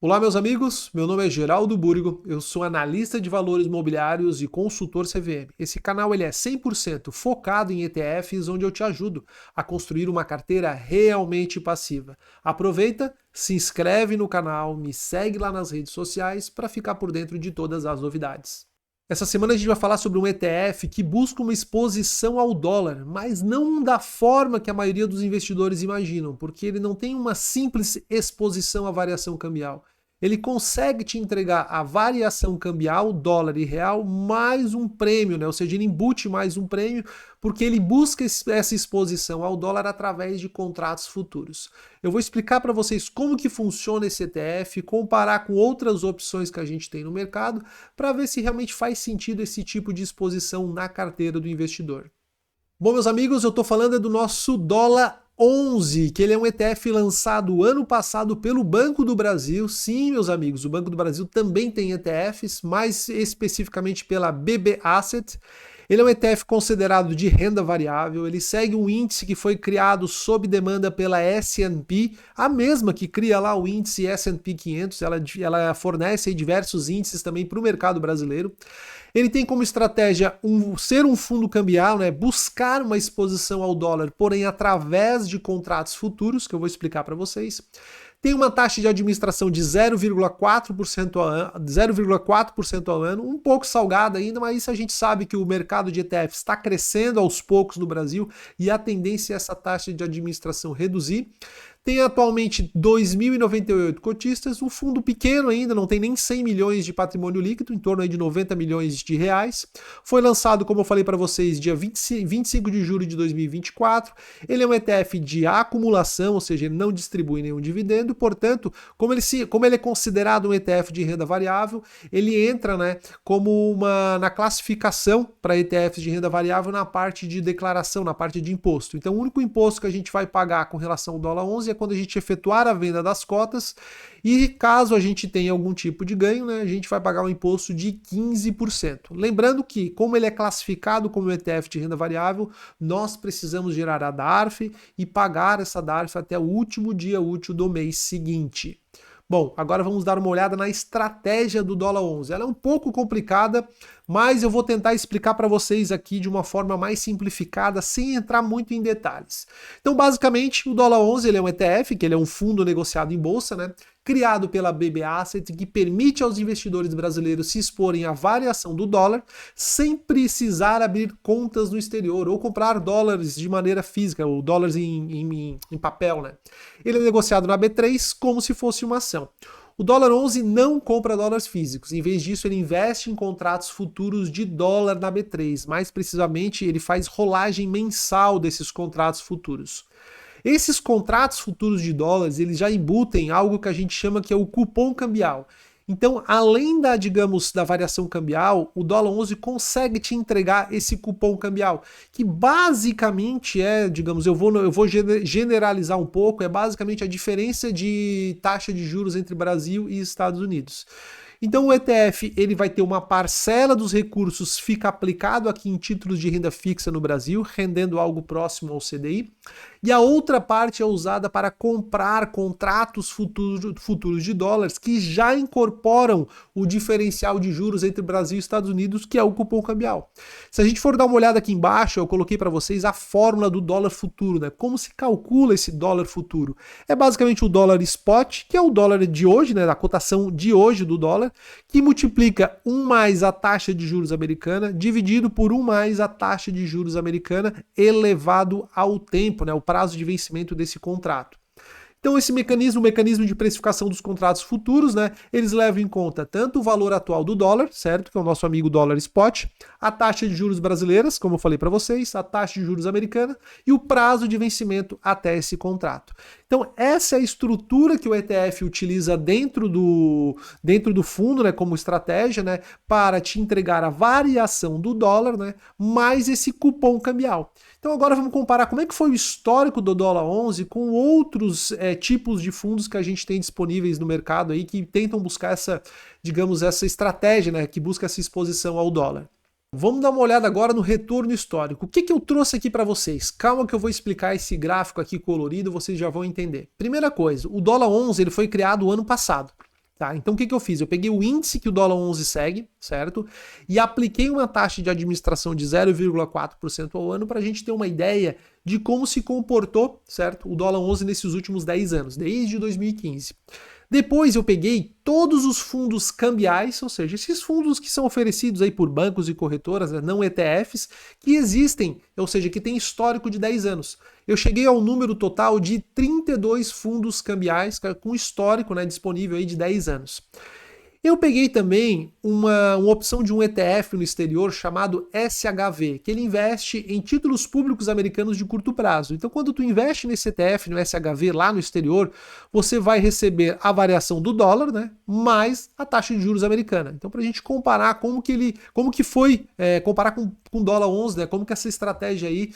Olá, meus amigos. Meu nome é Geraldo Burgo. Eu sou analista de valores imobiliários e consultor CVM. Esse canal ele é 100% focado em ETFs, onde eu te ajudo a construir uma carteira realmente passiva. Aproveita, se inscreve no canal, me segue lá nas redes sociais para ficar por dentro de todas as novidades. Essa semana a gente vai falar sobre um ETF que busca uma exposição ao dólar, mas não da forma que a maioria dos investidores imaginam, porque ele não tem uma simples exposição à variação cambial. Ele consegue te entregar a variação cambial, dólar e real, mais um prêmio, né? Ou seja, ele embute mais um prêmio, porque ele busca essa exposição ao dólar através de contratos futuros. Eu vou explicar para vocês como que funciona esse ETF, comparar com outras opções que a gente tem no mercado, para ver se realmente faz sentido esse tipo de exposição na carteira do investidor. Bom, meus amigos, eu estou falando do nosso dólar 11, que ele é um ETF lançado ano passado pelo Banco do Brasil. Sim, meus amigos, o Banco do Brasil também tem ETFs, mais especificamente pela BB Asset. Ele é um ETF considerado de renda variável, ele segue um índice que foi criado sob demanda pela S&P, a mesma que cria lá o índice S&P 500, ela fornece aí diversos índices também para o mercado brasileiro. Ele tem como estratégia ser um fundo cambial, né? Buscar uma exposição ao dólar, porém através de contratos futuros, que eu vou explicar para vocês. Tem uma taxa de administração de 0,4% ao ano, um pouco salgada ainda, mas a gente sabe que o mercado de ETFs está crescendo aos poucos no Brasil e a tendência é essa taxa de administração reduzir. Tem atualmente 2.098 cotistas, um fundo pequeno ainda, não tem nem 100 milhões de patrimônio líquido, em torno aí de 90 milhões de reais. Foi lançado, como eu falei para vocês, dia 25 de julho de 2024. Ele é um ETF de acumulação, ou seja, ele não distribui nenhum dividendo, portanto, como ele é considerado um ETF de renda variável, ele entra, né, como na classificação para ETFs de renda variável na parte de declaração, na parte de imposto. Então, o único imposto que a gente vai pagar com relação ao dólar 11 é quando a gente efetuar a venda das cotas e caso a gente tenha algum tipo de ganho, né, a gente vai pagar um imposto de 15%. Lembrando que, como ele é classificado como ETF de renda variável, nós precisamos gerar a DARF e pagar essa DARF até o último dia útil do mês seguinte. Bom, agora vamos dar uma olhada na estratégia do dólar 11. Ela é um pouco complicada, mas eu vou tentar explicar para vocês aqui de uma forma mais simplificada, sem entrar muito em detalhes. Então, basicamente, o dólar 11 ele é um ETF, que ele é um fundo negociado em bolsa, né? Criado pela BB Asset, que permite aos investidores brasileiros se exporem à variação do dólar sem precisar abrir contas no exterior ou comprar dólares de maneira física, ou dólares em papel, né? Ele é negociado na B3 como se fosse uma ação. O dólar 11 não compra dólares físicos, em vez disso ele investe em contratos futuros de dólar na B3, mais precisamente ele faz rolagem mensal desses contratos futuros. Esses contratos futuros de dólares, eles já embutem algo que a gente chama que é o cupom cambial. Então, além da variação cambial, o dólar 11 consegue te entregar esse cupom cambial, que basicamente eu vou generalizar um pouco, é basicamente a diferença de taxa de juros entre Brasil e Estados Unidos. Então o ETF ele vai ter uma parcela dos recursos fica aplicado aqui em títulos de renda fixa no Brasil, rendendo algo próximo ao CDI, e a outra parte é usada para comprar contratos futuros de dólares que já incorporam o diferencial de juros entre Brasil e Estados Unidos, que é o cupom cambial. Se a gente for dar uma olhada aqui embaixo, eu coloquei para vocês a fórmula do dólar futuro, né? Como se calcula esse dólar futuro? É basicamente o dólar spot, que é o dólar de hoje, né? Da cotação de hoje do dólar, que multiplica 1 mais a taxa de juros americana, dividido por 1 mais a taxa de juros americana elevado ao tempo, né? O prazo de vencimento desse contrato. Então esse mecanismo, o mecanismo de precificação dos contratos futuros, né, eles levam em conta tanto o valor atual do dólar, certo, que é o nosso amigo dólar spot, a taxa de juros brasileiras, como eu falei para vocês, a taxa de juros americana e o prazo de vencimento até esse contrato. Então essa é a estrutura que o ETF utiliza dentro do fundo, né, como estratégia, né, para te entregar a variação do dólar, né, mais esse cupom cambial. Então agora vamos comparar como é que foi o histórico do dólar 11 com outros tipos de fundos que a gente tem disponíveis no mercado aí que tentam buscar essa estratégia, né, que busca essa exposição ao dólar. Vamos dar uma olhada agora no retorno histórico. O que eu trouxe aqui para vocês? Calma que eu vou explicar esse gráfico aqui colorido, vocês já vão entender. Primeira coisa, o dólar 11 ele foi criado o ano passado. Tá? Então o que eu fiz? Eu peguei o índice que o dólar 11 segue, certo? E apliquei uma taxa de administração de 0,4% ao ano para a gente ter uma ideia de como se comportou, certo? O dólar 11 nesses últimos 10 anos, desde 2015. Depois eu peguei todos os fundos cambiais, ou seja, esses fundos que são oferecidos aí por bancos e corretoras, né, não ETFs, que existem, ou seja, que tem histórico de 10 anos. Eu cheguei ao número total de 32 fundos cambiais com histórico, né, disponível aí de 10 anos. Eu peguei também uma opção de um ETF no exterior chamado SHV, que ele investe em títulos públicos americanos de curto prazo. Então, quando tu investe nesse ETF, no SHV, lá no exterior, você vai receber a variação do dólar, né, mais a taxa de juros americana. Então, para a gente comparar como que foi, comparar com o dólar 11, né, como que essa estratégia aí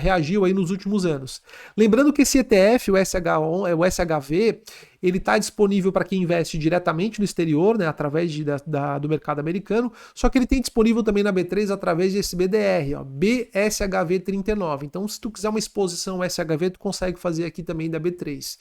reagiu aí nos últimos anos. Lembrando que esse ETF, o SHV, ele está disponível para quem investe diretamente no exterior, né, através do mercado americano, só que ele tem disponível também na B3 através desse BDR, ó, BSHV39. Então, se tu quiser uma exposição SHV, tu consegue fazer aqui também da B3.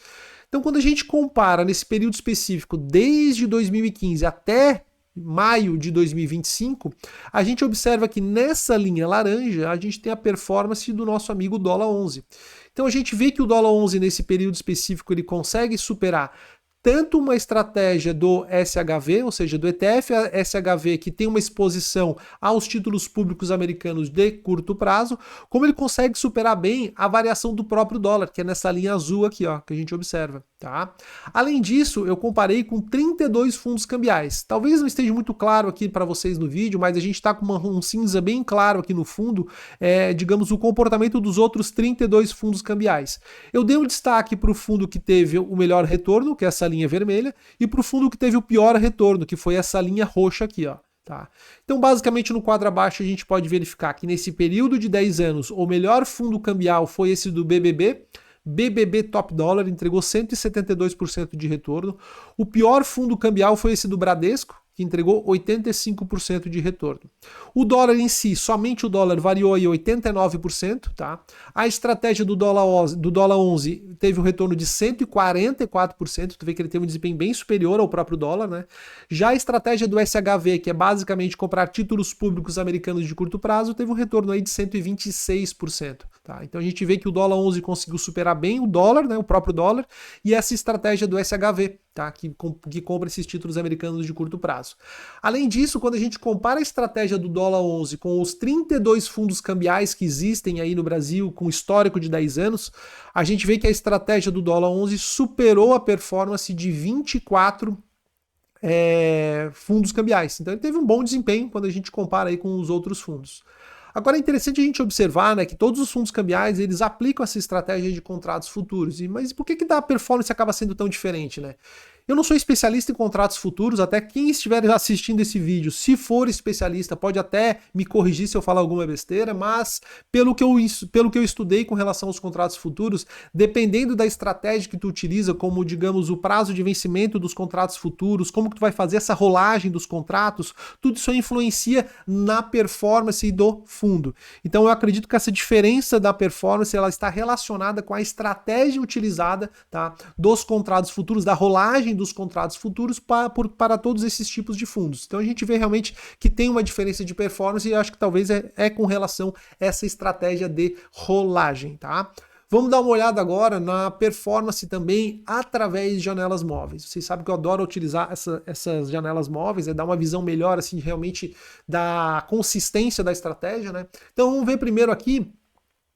Então, quando a gente compara nesse período específico, desde 2015 até maio de 2025, a gente observa que nessa linha laranja a gente tem a performance do nosso amigo dólar 11. Então a gente vê que o dólar 11 nesse período específico ele consegue superar tanto uma estratégia do SHV, ou seja, do ETF SHV, que tem uma exposição aos títulos públicos americanos de curto prazo, como ele consegue superar bem a variação do próprio dólar, que é nessa linha azul aqui, ó, que a gente observa. Tá? Além disso, eu comparei com 32 fundos cambiais. Talvez não esteja muito claro aqui para vocês no vídeo, mas a gente está com um cinza bem claro aqui no fundo, digamos, o comportamento dos outros 32 fundos cambiais. Eu dei um destaque para o fundo que teve o melhor retorno, que é essa linha vermelha, e para o fundo que teve o pior retorno, que foi essa linha roxa aqui, ó. Tá. Então, basicamente, no quadro abaixo, a gente pode verificar que nesse período de 10 anos, o melhor fundo cambial foi esse do BBB Top Dollar, entregou 172% de retorno. O pior fundo cambial foi esse do Bradesco, que entregou 85% de retorno. O dólar em si, somente o dólar variou aí 89%, tá? A estratégia do dólar 11 teve um retorno de 144%, tu vê que ele teve um desempenho bem superior ao próprio dólar, né? Já a estratégia do SHV, que é basicamente comprar títulos públicos americanos de curto prazo, teve um retorno aí de 126%, tá? Então a gente vê que o dólar 11 conseguiu superar bem o dólar, né, o próprio dólar, e essa estratégia do SHV, tá? Que compra esses títulos americanos de curto prazo. Além disso, quando a gente compara a estratégia do dólar 11 com os 32 fundos cambiais que existem aí no Brasil, com histórico de 10 anos, a gente vê que a estratégia do dólar 11 superou a performance de 24 fundos cambiais. Então ele teve um bom desempenho quando a gente compara aí com os outros fundos. Agora é interessante a gente observar, né, que todos os fundos cambiais eles aplicam essa estratégia de contratos futuros. Mas por que a performance acaba sendo tão diferente, né? Eu não sou especialista em contratos futuros, até quem estiver assistindo esse vídeo, se for especialista, pode até me corrigir se eu falar alguma besteira, mas pelo que eu estudei com relação aos contratos futuros, dependendo da estratégia que tu utiliza, como, digamos, o prazo de vencimento dos contratos futuros, como que tu vai fazer essa rolagem dos contratos, tudo isso influencia na performance do fundo. Então eu acredito que essa diferença da performance, ela está relacionada com a estratégia utilizada, tá, dos contratos futuros, da rolagem dos contratos futuros para todos esses tipos de fundos. Então a gente vê realmente que tem uma diferença de performance e acho que talvez é com relação a essa estratégia de rolagem, tá? Vamos dar uma olhada agora na performance também através de janelas móveis. Vocês sabem que eu adoro utilizar essas janelas móveis, dar uma visão melhor assim realmente da consistência da estratégia, né? Então vamos ver primeiro aqui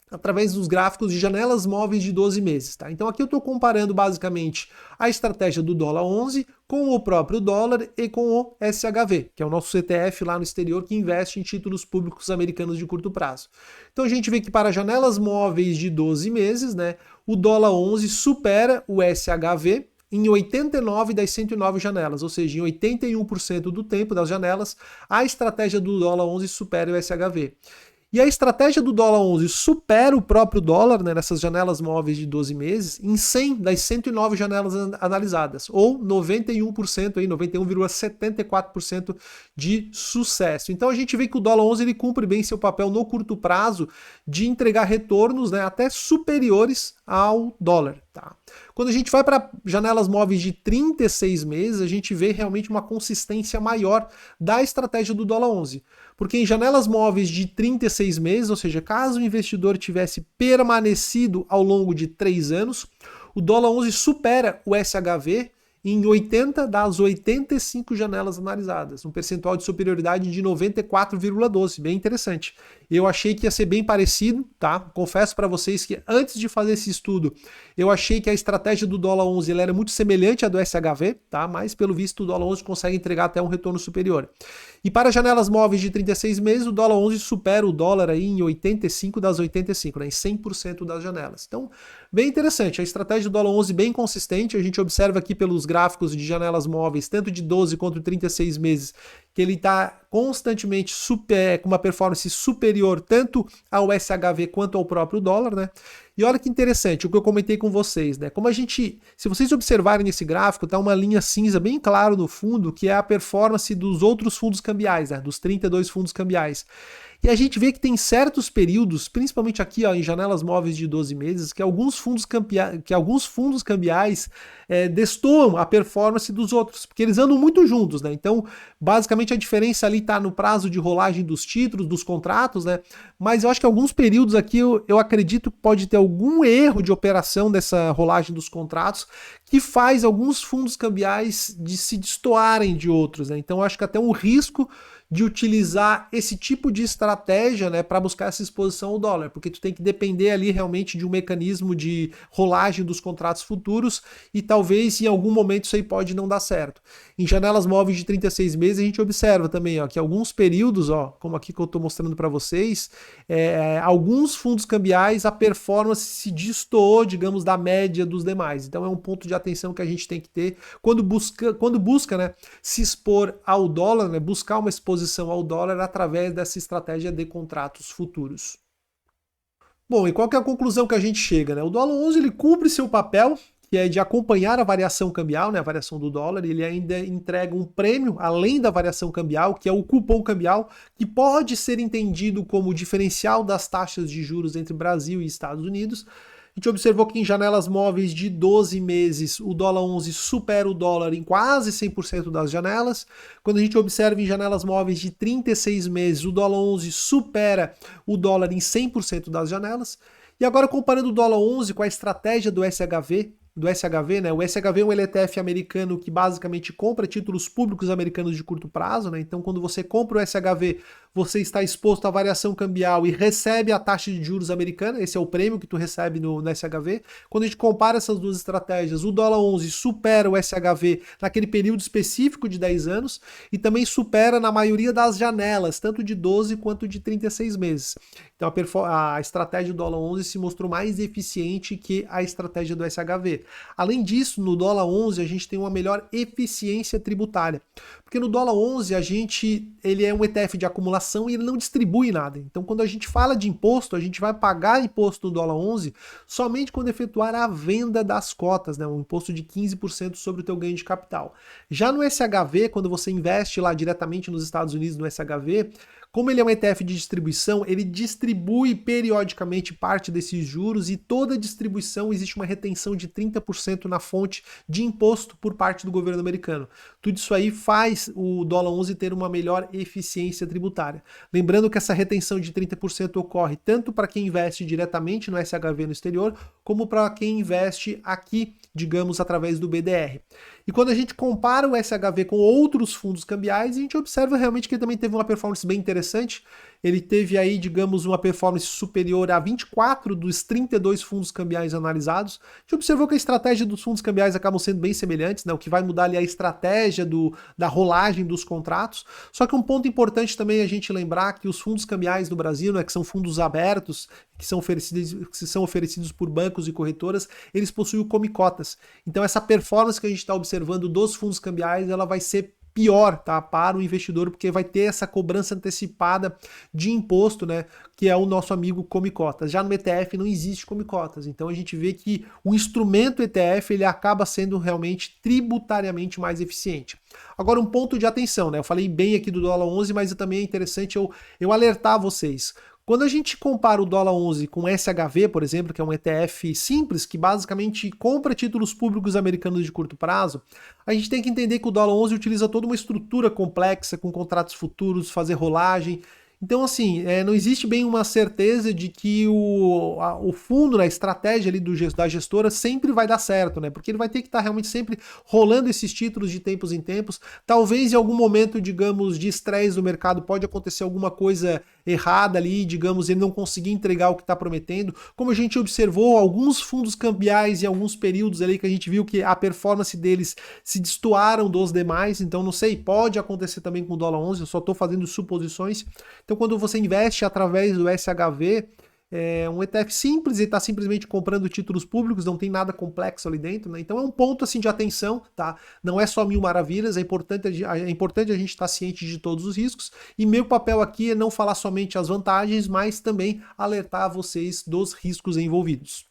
através dos gráficos de janelas móveis de 12 meses. Tá? Então aqui eu estou comparando basicamente a estratégia do dólar 11 com o próprio dólar e com o SHV, que é o nosso CTF lá no exterior que investe em títulos públicos americanos de curto prazo. Então a gente vê que para janelas móveis de 12 meses, né, o dólar 11 supera o SHV em 89 das 109 janelas, ou seja, em 81% do tempo das janelas, a estratégia do dólar 11 supera o SHV. E a estratégia do dólar 11 supera o próprio dólar, né, nessas janelas móveis de 12 meses em 100 das 109 janelas analisadas, ou 91%, 91,74% de sucesso. Então a gente vê que o dólar 11 ele cumpre bem seu papel no curto prazo de entregar retornos, né, até superiores ao dólar. Tá? Quando a gente vai para janelas móveis de 36 meses, a gente vê realmente uma consistência maior da estratégia do dólar 11. Porque em janelas móveis de 36 meses, ou seja, caso o investidor tivesse permanecido ao longo de 3 anos, o dólar 11 supera o SHV em 80 das 85 janelas analisadas, um percentual de superioridade de 94,12, bem interessante. Eu achei que ia ser bem parecido, tá? Confesso para vocês que antes de fazer esse estudo, eu achei que a estratégia do dólar 11 ela era muito semelhante à do SHV, tá? Mas pelo visto o dólar 11 consegue entregar até um retorno superior. E para janelas móveis de 36 meses, o dólar 11 supera o dólar aí em 85 das 85, né? Em 100% das janelas. Então, bem interessante. A estratégia do dólar 11 bem consistente. A gente observa aqui pelos gráficos de janelas móveis, tanto de 12 quanto 36 meses, que ele está constantemente com uma performance superior tanto ao SHV quanto ao próprio dólar, né? E olha que interessante, o que eu comentei com vocês, né? Como a gente, se vocês observarem nesse gráfico, tá uma linha cinza bem clara no fundo, que é a performance dos outros fundos cambiais, né? Dos 32 fundos cambiais. E a gente vê que tem certos períodos, principalmente aqui ó, em janelas móveis de 12 meses, que alguns fundos cambiais destoam a performance dos outros, porque eles andam muito juntos, né? Então, basicamente a diferença ali está no prazo de rolagem dos títulos, dos contratos, né? Mas eu acho que alguns períodos aqui eu acredito que pode ter algum erro de operação dessa rolagem dos contratos que faz alguns fundos cambiais de se destoarem de outros, né? Então, eu acho que até um risco de utilizar esse tipo de estratégia, né, para buscar essa exposição ao dólar, porque tu tem que depender ali realmente de um mecanismo de rolagem dos contratos futuros e talvez em algum momento isso aí pode não dar certo. Em janelas móveis de 36 meses a gente observa também ó, que alguns períodos, ó, como aqui que eu estou mostrando para vocês, alguns fundos cambiais a performance se destoou, digamos, da média dos demais. Então é um ponto de atenção que a gente tem que ter quando busca, né, se expor ao dólar, né, buscar uma exposição ao dólar através dessa estratégia de contratos futuros. Bom, e qual que é a conclusão que a gente chega, né? O dólar 11 ele cumpre seu papel, que é de acompanhar a variação cambial, né, a variação do dólar, ele ainda entrega um prêmio além da variação cambial, que é o cupom cambial, que pode ser entendido como o diferencial das taxas de juros entre Brasil e Estados Unidos. A gente observou que em janelas móveis de 12 meses, o dólar 11 supera o dólar em quase 100% das janelas. Quando a gente observa em janelas móveis de 36 meses, o dólar 11 supera o dólar em 100% das janelas. E agora comparando o dólar 11 com a estratégia do SHV, né? O SHV é um LTF americano que basicamente compra títulos públicos americanos de curto prazo, né? Então, quando você compra o SHV, você está exposto à variação cambial e recebe a taxa de juros americana, esse é o prêmio que tu recebe no SHV. Quando a gente compara essas duas estratégias, o dólar 11 supera o SHV naquele período específico de 10 anos e também supera na maioria das janelas, tanto de 12 quanto de 36 meses. Então a estratégia do dólar 11 se mostrou mais eficiente que a estratégia do SHV. Além disso, no dólar 11 a gente tem uma melhor eficiência tributária, porque no dólar 11 ele é um ETF de acumulação e ele não distribui nada. Então quando a gente fala de imposto, a gente vai pagar imposto no dólar 11 somente quando efetuar a venda das cotas, né, um imposto de 15% sobre o teu ganho de capital. Já no SHV, quando você investe lá diretamente nos Estados Unidos no SHV, como ele é um ETF de distribuição, ele distribui periodicamente parte desses juros e toda distribuição existe uma retenção de 30% na fonte de imposto por parte do governo americano. Tudo isso aí faz o dólar 11 ter uma melhor eficiência tributária. Lembrando que essa retenção de 30% ocorre tanto para quem investe diretamente no SHV no exterior, como para quem investe aqui, digamos, através do BDR. E quando a gente compara o SHV com outros fundos cambiais, a gente observa realmente que ele também teve uma performance bem interessante. Ele teve aí, digamos, uma performance superior a 24 dos 32 fundos cambiais analisados. A gente observou que a estratégia dos fundos cambiais acabam sendo bem semelhantes, né? O que vai mudar ali é a estratégia da rolagem dos contratos. Só que um ponto importante também é a gente lembrar que os fundos cambiais no Brasil, né, que são fundos abertos, que são oferecidos por bancos e corretoras, eles possuem o Comicotas. Então essa performance que a gente está observando dos fundos cambiais, ela vai ser pior, tá, para o investidor, porque vai ter essa cobrança antecipada de imposto, né, que é o nosso amigo Comicotas. Já no ETF não existe Comicotas, então a gente vê que o instrumento ETF ele acaba sendo realmente tributariamente mais eficiente. Agora um ponto de atenção, né, eu falei bem aqui do dólar 11, mas também é interessante eu alertar vocês. Quando a gente compara o dólar 11 com o SHV, por exemplo, que é um ETF simples, que basicamente compra títulos públicos americanos de curto prazo, a gente tem que entender que o dólar 11 utiliza toda uma estrutura complexa, com contratos futuros, fazer rolagem. Então, assim, não existe bem uma certeza de que o fundo, né, a estratégia ali da gestora sempre vai dar certo, né? Porque ele vai ter que estar realmente sempre rolando esses títulos de tempos em tempos. Talvez em algum momento, digamos, de estresse do mercado pode acontecer alguma coisa errada ali, digamos, ele não conseguir entregar o que está prometendo. Como a gente observou, alguns fundos cambiais em alguns períodos ali que a gente viu que a performance deles se destoaram dos demais, então não sei, pode acontecer também com o dólar 11, eu só estou fazendo suposições. Então quando você investe através do SHV, é um ETF simples e está simplesmente comprando títulos públicos, não tem nada complexo ali dentro, né? Então é um ponto assim de atenção, tá? Não é só mil maravilhas, é importante a gente estar ciente de todos os riscos. E meu papel aqui é não falar somente as vantagens, mas também alertar vocês dos riscos envolvidos.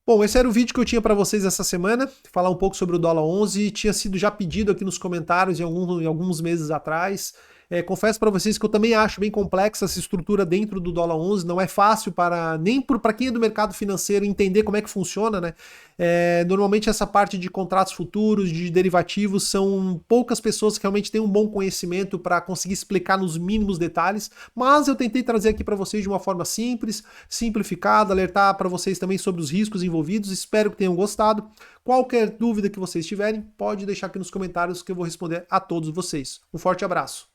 Bom, esse era o vídeo que eu tinha para vocês essa semana, falar um pouco sobre o dólar 11, tinha sido já pedido aqui nos comentários em alguns meses atrás. Confesso para vocês que eu também acho bem complexa essa estrutura dentro do dólar 11, não é fácil nem para quem é do mercado financeiro entender como é que funciona, né? Normalmente essa parte de contratos futuros, de derivativos, são poucas pessoas que realmente têm um bom conhecimento para conseguir explicar nos mínimos detalhes, mas eu tentei trazer aqui para vocês de uma forma simples, simplificada, alertar para vocês também sobre os riscos envolvidos, espero que tenham gostado. Qualquer dúvida que vocês tiverem, pode deixar aqui nos comentários que eu vou responder a todos vocês. Um forte abraço!